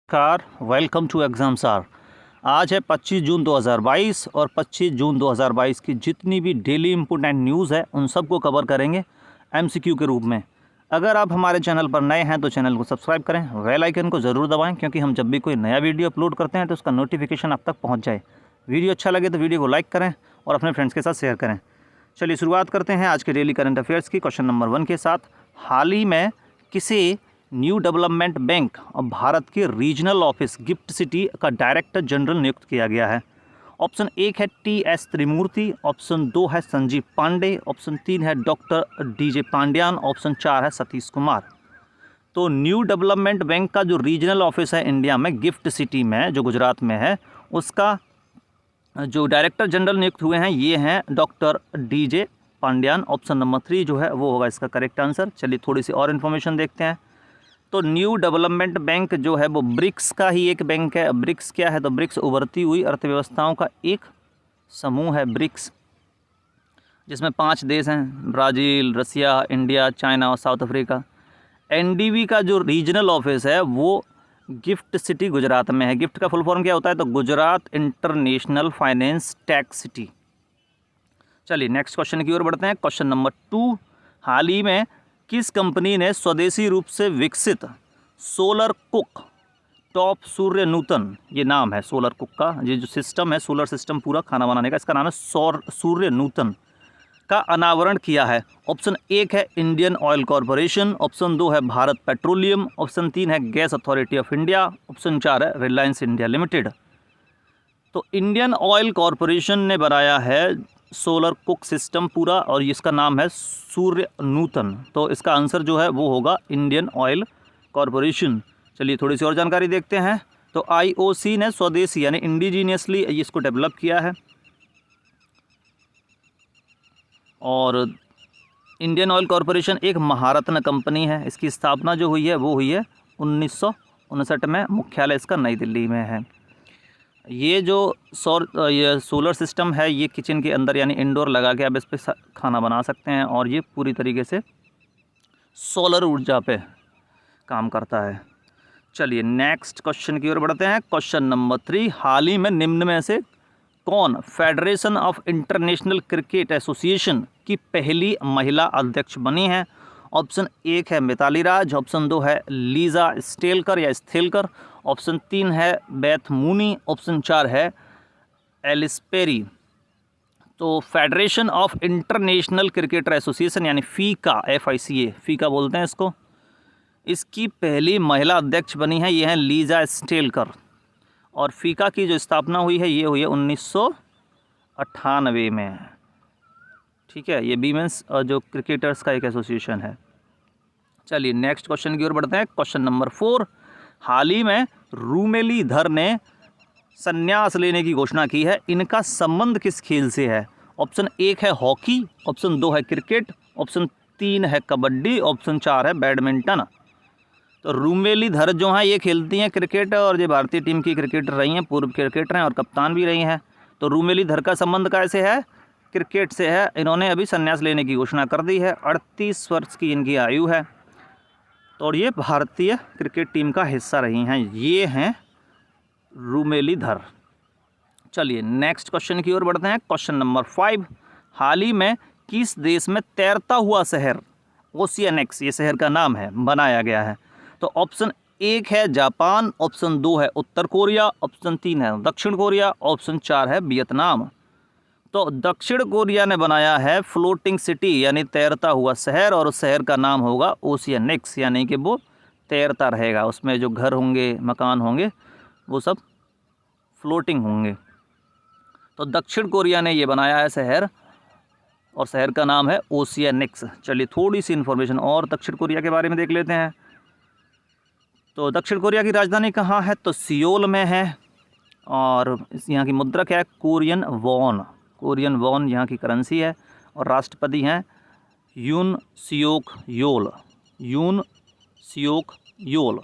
नमस्कार, welcome to exam सार। आज है 25 जून 2022 और 25 जून 2022 की जितनी भी डेली इम्पोर्टेंट न्यूज़ है उन सबको कवर करेंगे एमसीक्यू के रूप में। अगर आप हमारे चैनल पर नए हैं तो चैनल को सब्सक्राइब करें, बेल आइकन को ज़रूर दबाएं क्योंकि हम जब भी कोई नया वीडियो अपलोड करते हैं तो उसका नोटिफिकेशन आप तक पहुँच जाए। वीडियो अच्छा लगे तो वीडियो को लाइक करें और अपने फ्रेंड्स के साथ शेयर करें। चलिए शुरुआत करते हैं आज के डेली करंट अफेयर्स की क्वेश्चन नंबर 1 के साथ। हाल ही में किसे न्यू डेवलपमेंट बैंक और भारत के रीजनल ऑफिस गिफ्ट सिटी का डायरेक्टर जनरल नियुक्त किया गया है? ऑप्शन 1 है टी.एस. त्रिमूर्ति, ऑप्शन 2 है संजीव पांडे, ऑप्शन 3 है डॉक्टर डी.जे. पांड्यान, ऑप्शन 4 है सतीश कुमार। तो न्यू डेवलपमेंट बैंक का जो रीजनल ऑफिस है इंडिया में गिफ्ट सिटी में जो गुजरात में है, उसका जो डायरेक्टर जनरल नियुक्त हुए हैं ये हैं doctor DJ. Pandian. Option number 3 जो है वो होगा इसका करेक्ट आंसर। चलिए थोड़ी सी और इन्फॉर्मेशन देखते हैं। तो न्यू डेवलपमेंट बैंक जो है वो ब्रिक्स का ही एक बैंक है। ब्रिक्स क्या है? तो ब्रिक्स उभरती हुई अर्थव्यवस्थाओं का एक समूह है ब्रिक्स, जिसमें 5 देश हैं, ब्राज़ील, रसिया, इंडिया, चाइना और साउथ अफ्रीका। एनडीबी का जो रीजनल ऑफिस है वो गिफ्ट सिटी गुजरात में है। गिफ्ट का फुल फॉर्म क्या होता है? तो Gujarat international finance tech city. चलिए नेक्स्ट क्वेश्चन की ओर बढ़ते हैं। क्वेश्चन नंबर 2, हाल ही में किस कंपनी ने स्वदेशी रूप से विकसित सोलर कुक टॉप सूर्य नूतन, ये नाम है सोलर कुक का, ये जो सिस्टम है सोलर सिस्टम पूरा खाना बनाने का, इसका नाम है सूर्य नूतन, का अनावरण किया है? ऑप्शन 1 है इंडियन ऑयल कॉरपोरेशन, ऑप्शन 2 है भारत पेट्रोलियम, ऑप्शन 3 है gas authority of India, option 4 है रिलायंस इंडिया लिमिटेड। तो इंडियन ऑयल कॉरपोरेशन ने बनाया है सोलर कुक सिस्टम पूरा और इसका नाम है सूर्य नूतन। तो इसका आंसर जो है वो होगा इंडियन ऑयल कॉरपोरेशन। चलिए थोड़ी सी और जानकारी देखते हैं। तो आईओसी ने स्वदेशी यानी इंडिजीनियसली इसको डेवलप किया है और इंडियन ऑयल कॉरपोरेशन एक महारत्न कंपनी है। इसकी स्थापना जो हुई है वो हुई है 1959 में। मुख्यालय इसका नई दिल्ली में है। ये जो ये सोलर सिस्टम है ये किचन के अंदर यानी इंडोर लगा के आप इस पर खाना बना सकते हैं और ये पूरी तरीके से सोलर ऊर्जा पे काम करता है। चलिए नेक्स्ट क्वेश्चन की ओर बढ़ते हैं। क्वेश्चन नंबर 3, हाल ही में निम्न में से कौन federation of international cricket association की पहली महिला अध्यक्ष बनी है? ऑप्शन 1 है मिताली राज, ऑप्शन 2 है लीजा स्टेलकर या स्थेलकर, ऑप्शन 3 है बेथ मूनी, ऑप्शन 4 है एलिस पेरी। तो federation of international cricketer association यानी फीका, FICA फीका बोलते हैं इसको, इसकी पहली महिला अध्यक्ष बनी है ये है लीजा स्टेलकर। और फीका की जो स्थापना हुई है ये हुई है 1998 में। ठीक है, ये वीमेंस जो क्रिकेटर्स का एक एसोसिएशन है। चलिए नेक्स्ट क्वेश्चन की ओर बढ़ते हैं। क्वेश्चन नंबर 4, हाल ही में रूमेलीधर ने संन्यास लेने की घोषणा की है। इनका संबंध किस खेल से है? ऑप्शन 1 है हॉकी, ऑप्शन 2 है क्रिकेट, ऑप्शन 3 है कबड्डी, ऑप्शन 4 है बैडमिंटन। तो रूमेलीधर जो हैं ये खेलती हैं क्रिकेट और ये भारतीय टीम की क्रिकेटर रही हैं, पूर्व क्रिकेटर हैं और कप्तान भी रही हैं। तो रूमेलीधर का संबंध कैसे है? क्रिकेट से है। इन्होंने अभी संन्यास लेने की घोषणा कर दी है। 38 वर्ष की इनकी आयु है और ये भारतीय क्रिकेट टीम का हिस्सा रही हैं। ये हैं रूमेलीधर। चलिए नेक्स्ट क्वेश्चन की ओर बढ़ते हैं। क्वेश्चन नंबर 5, हाल ही में किस देश में तैरता हुआ शहर ओशियनिक्स, ये शहर का नाम है, बनाया गया है? तो ऑप्शन 1 है जापान, ऑप्शन 2 है उत्तर कोरिया, ऑप्शन 3 है दक्षिण कोरिया, ऑप्शन 4 है वियतनाम। तो दक्षिण कोरिया ने बनाया है फ्लोटिंग सिटी यानी तैरता हुआ शहर और उस शहर का नाम होगा ओशियनिक्स, यानी कि वो तैरता रहेगा, उसमें जो घर होंगे मकान होंगे वो सब फ्लोटिंग होंगे। तो दक्षिण कोरिया ने ये बनाया है शहर और शहर का नाम है ओशियनिक्स। चलिए थोड़ी सी इन्फॉर्मेशन और दक्षिण कोरिया के बारे में देख लेते हैं। तो दक्षिण कोरिया की राजधानी कहाँ है? तो सियोल में है और यहाँ की मुद्रा क्या है? Korean von. कोरियन वॉन यहाँ की करेंसी है और राष्ट्रपति हैं यून सियोक योल। यून सियोक योल।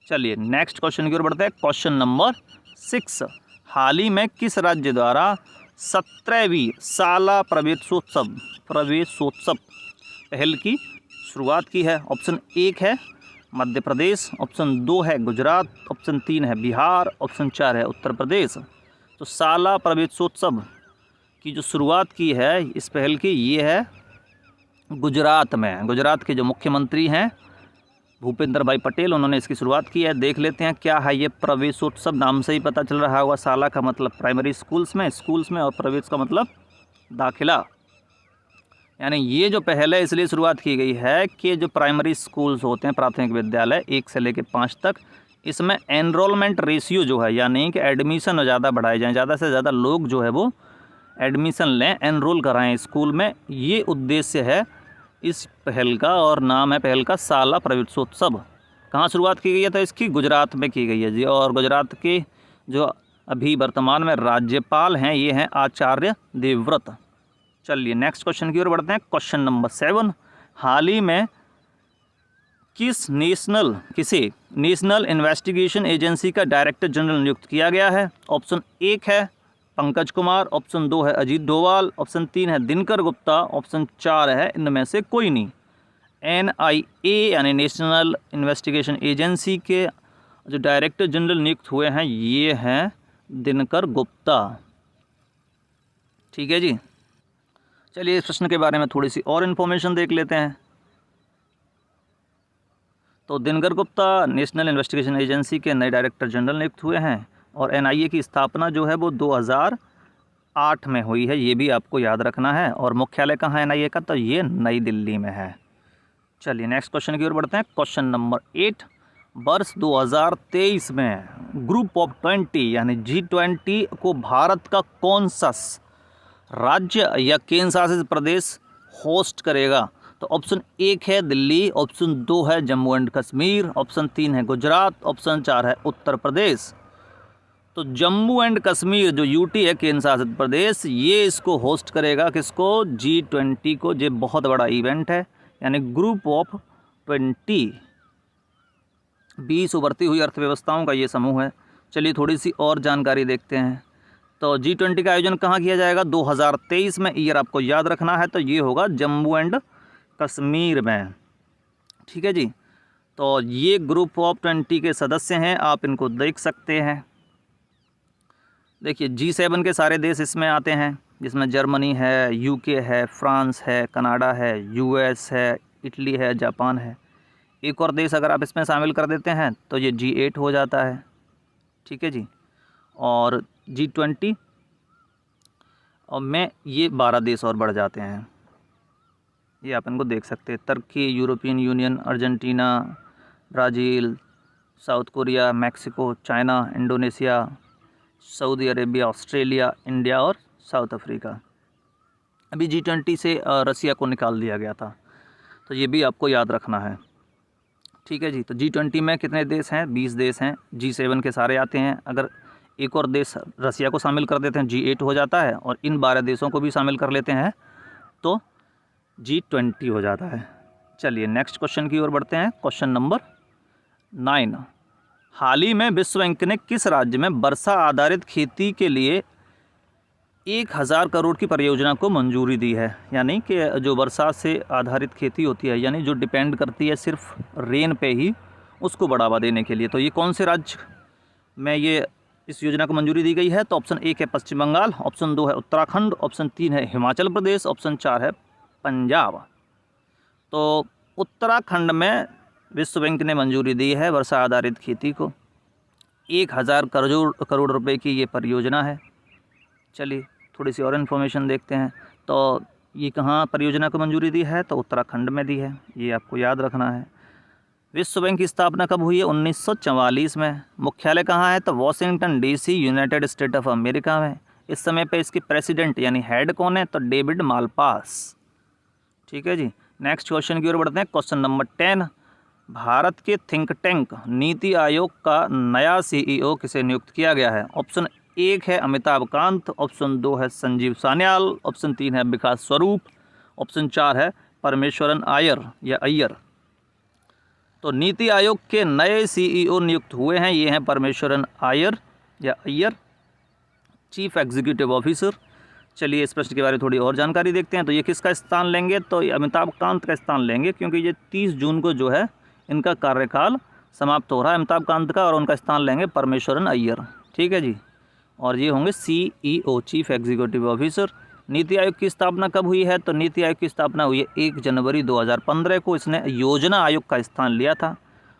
चलिए नेक्स्ट क्वेश्चन की ओर बढ़ते हैं। क्वेश्चन नंबर 6, हाल ही में किस राज्य द्वारा 17वीं शाला प्रवेशोत्सव पहल की शुरुआत की है? ऑप्शन 1 है मध्य प्रदेश, ऑप्शन 2 है गुजरात, ऑप्शन 3 है बिहार, ऑप्शन 4 है उत्तर प्रदेश। तो शाला प्रवेशोत्सव की जो शुरुआत की है इस पहल की, ये है गुजरात में। गुजरात के जो मुख्यमंत्री हैं भूपेंद्र भाई पटेल, उन्होंने इसकी शुरुआत की है। देख लेते हैं क्या है ये प्रवेशोत्सव। नाम से ही पता चल रहा होगा, शाला का मतलब प्राइमरी स्कूल्स में, और प्रवेश का मतलब दाखिला। यानी ये जो पहल है इसलिए शुरुआत की गई है कि जो प्राइमरी स्कूल्स होते हैं, प्राथमिक विद्यालय 1 से लेकर 5 तक, इसमें एनरोलमेंट रेशियो जो है, यानी कि एडमिशन ज़्यादा बढ़ाए जाएँ, ज़्यादा से ज़्यादा लोग जो है वो एडमिशन लें, एनरोल कराएं स्कूल में। ये उद्देश्य है इस पहल का, और नाम है पहल का शाला प्रवेशोत्सव। कहाँ शुरुआत की गई है? तो इसकी गुजरात में की गई है जी। और गुजरात के जो अभी वर्तमान में राज्यपाल हैं ये हैं आचार्य देवव्रत। चलिए नेक्स्ट क्वेश्चन की ओर बढ़ते हैं। क्वेश्चन नंबर 7, हाल ही में किसे नेशनल इन्वेस्टिगेशन एजेंसी का डायरेक्टर जनरल नियुक्त किया गया है? ऑप्शन 1 है पंकज कुमार, ऑप्शन 2 है अजीत डोवाल, ऑप्शन 3 है दिनकर गुप्ता, ऑप्शन 4 है इनमें से कोई नहीं। NIA यानी नेशनल इन्वेस्टिगेशन एजेंसी के जो डायरेक्टर जनरल नियुक्त हुए हैं ये हैं दिनकर गुप्ता। ठीक है जी। चलिए इस प्रश्न के बारे में थोड़ी सी और इन्फॉर्मेशन देख लेते हैं। तो Dinkar Gupta national investigation agency के नए डायरेक्टर जनरल नियुक्त हुए हैं, और NIA की स्थापना जो है वो 2008 में हुई है, ये भी आपको याद रखना है। और मुख्यालय कहाँ है NIA का? तो ये नई दिल्ली में है। चलिए नेक्स्ट क्वेश्चन की ओर बढ़ते हैं। क्वेश्चन नंबर 8, वर्ष 2023 में ग्रुप ऑफ 20 यानी G20 को भारत का कौन सा राज्य या केंद्र शासित प्रदेश होस्ट करेगा? तो ऑप्शन 1 है दिल्ली, ऑप्शन 2 है जम्मू एंड कश्मीर, ऑप्शन 3 है गुजरात, ऑप्शन 4 है उत्तर प्रदेश। तो जम्मू एंड कश्मीर जो UT है केंद्र शासित प्रदेश, ये इसको होस्ट करेगा। किसको? G20 को। ये बहुत बड़ा इवेंट है, यानी ग्रुप ऑफ 20 20 उभरती हुई अर्थव्यवस्थाओं का ये समूह है। चलिए थोड़ी सी और जानकारी देखते हैं। तो G20 का आयोजन कहाँ किया जाएगा? 2023 में। ईयर आपको याद रखना है, तो ये होगा जम्मू एंड कश्मीर में। ठीक है जी। तो ये ग्रुप ऑफ 20 के सदस्य हैं, आप इनको देख सकते हैं। देखिए G7 के सारे देश इसमें आते हैं, जिसमें जर्मनी है, UK है, फ्रांस है, कनाडा है, US है, इटली है, जापान है। एक और देश अगर आप इसमें शामिल कर देते हैं तो ये G8 हो जाता है। ठीक है जी। और G20 और में ये 12 देश और बढ़ जाते हैं, ये आप इनको देख सकते हैं। Turkey, European Union, Argentina, Brazil, South Korea, Mexico, China, Indonesia, Saudi Arabia, Australia, India और साउथ अफ्रीका। अभी G20 से रसिया को निकाल दिया गया था, तो ये भी आपको याद रखना है। ठीक है जी। तो G20 में कितने देश हैं? 20 देश हैं। G7 के सारे आते हैं। अगर एक और देश रसिया को शामिल कर देते हैं G8 हो जाता है, और इन 12 देशों को भी शामिल कर लेते हैं तो G20 हो जाता है। चलिए नेक्स्ट क्वेश्चन की ओर बढ़ते हैं। क्वेश्चन नंबर 9, हाल ही में विश्व बैंक ने किस राज्य में वर्षा आधारित खेती के लिए 1000 करोड़ की परियोजना को मंजूरी दी है? यानी कि जो वर्षा से आधारित खेती होती है, यानी जो डिपेंड करती है सिर्फ रेन पे ही, उसको बढ़ावा देने के लिए। तो ये कौन से राज्य में ये इस योजना को मंजूरी दी गई है? तो ऑप्शन 1 है पश्चिम बंगाल, ऑप्शन 2 है उत्तराखंड, ऑप्शन 3 है हिमाचल प्रदेश, ऑप्शन 4 है पंजाब। तो उत्तराखंड में विश्व बैंक ने मंजूरी दी है वर्षा आधारित खेती को। 1000 करोड़ रुपए की ये परियोजना है। चलिए थोड़ी सी और इन्फॉर्मेशन देखते हैं। तो ये कहाँ परियोजना को मंजूरी दी है? तो उत्तराखंड में दी है, ये आपको याद रखना है। विश्व बैंक की स्थापना कब हुई है? 1944 में। मुख्यालय कहाँ है? तो Washington DC, United state of America में। इस समय पे इसके प्रेसिडेंट यानी हेड कौन है? तो डेविड मालपास। ठीक है जी। नेक्स्ट क्वेश्चन की ओर बढ़ते हैं। क्वेश्चन नंबर 10, भारत के थिंक टैंक नीति आयोग का नया CEO किसे नियुक्त किया गया है? ऑप्शन 1 है अमिताभ कांत, ऑप्शन 2 है संजीव सान्याल, ऑप्शन 3 है विकास स्वरूप, ऑप्शन 4 है परमेश्वरन अय्यर। तो नीति आयोग के नए CEO नियुक्त हुए हैं, ये हैं Parameswaran Iyer, chief executive officer. चलिए इस प्रश्न के बारे में थोड़ी और जानकारी देखते हैं। तो ये किसका स्थान लेंगे? तो ये अमिताभ कांत का स्थान लेंगे, क्योंकि ये 30 जून को जो है इनका कार्यकाल समाप्त हो रहा है अमिताभ कांत का, और उनका स्थान लेंगे परमेश्वरन अय्यर। ठीक है जी। और ये होंगे CEO, chief executive officer. NITI Aayog की स्थापना कब हुई है? तो नीति आयोग की स्थापना हुई है 1 जनवरी 2015 को। इसने योजना आयोग का स्थान लिया था,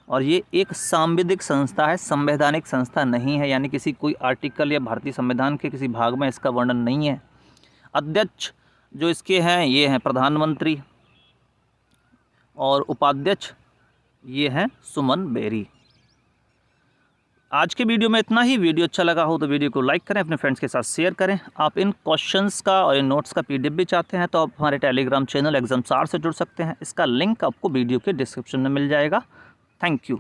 और ये एक सांविधिक संस्था है, संवैधानिक संस्था नहीं है, यानी किसी कोई आर्टिकल या भारतीय संविधान के किसी भाग में इसका वर्णन नहीं है। अध्यक्ष जो इसके हैं ये हैं प्रधानमंत्री, और उपाध्यक्ष ये हैं सुमन बेरी। आज के वीडियो में इतना ही। वीडियो अच्छा लगा हो तो वीडियो को लाइक करें, अपने फ्रेंड्स के साथ शेयर करें। आप इन क्वेश्चंस का और इन नोट्स का PDF भी चाहते हैं तो आप हमारे टेलीग्राम चैनल एग्जाम 4 से जुड़ सकते हैं। इसका लिंक आपको वीडियो के डिस्क्रिप्शन में मिल जाएगा। Thank you.